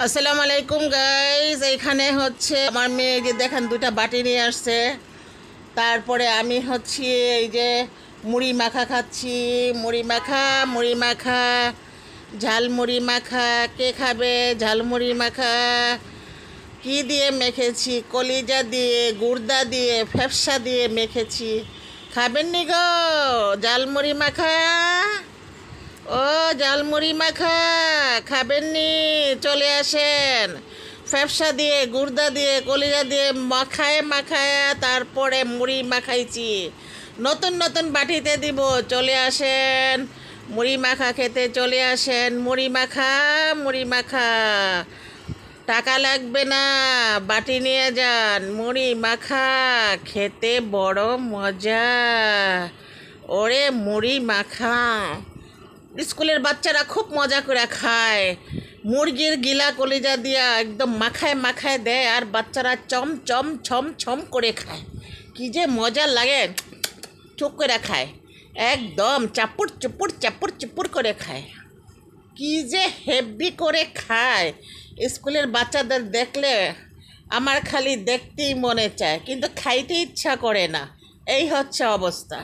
আসসালামু আলাইকুম গাইস। এইখানে হচ্ছে আমার মেয়ে, যে দেখেন দুইটা বাটি নিয়ে আসছে। তারপরে আমি হচ্ছে এই যে মুড়ি মাখা খাচ্ছি। মুড়ি মাখা ঝাল মুড়ি মাখা। কে খাবে ঝাল মুড়ি মাখা? কি দিয়ে মেখেছি? কলিজা দিয়ে, গুড়দা দিয়ে, ফ্যাপসা দিয়ে মেখেছি। খাবেন নি গো ঝালমুড়ি মাখা? ও ঝালমুড়ি মাখা খাবেন নি? চলে আসেন। ফ্যাপসা দিয়ে, গুড়দা দিয়ে, কলিজা দিয়ে মাখায় মাখায় তারপরে মুড়ি মাখাইছি। নতুন নতুন বাটিতে দিব, চলে আসেন। মুড়ি মাখা খেতে চলে আসেন। মুড়ি মাখা টাকা লাগবে না, বাটি নিয়ে যান। মুড়ি মাখা খেতে বড় মজা। ওরে মুড়ি মাখা স্কুলের বাচ্চারা খুব মজা করে খায়। মুরগির গিলা কলিজা দিয়া একদম মাখায় মাখায় দেয়, আর বাচ্চারা চম চম ছম ছম করে খায়। কি যে মজা লাগে, চুপ করে খায়, একদম চাপুর চুপুর করে খায়। কি যে হেভি করে খায়। স্কুলের বাচ্চাদের দেখলে আমার খালি দেখতেই মনে চায়, কিন্তু খাইতে ইচ্ছা করে না। এই হচ্ছে অবস্থা।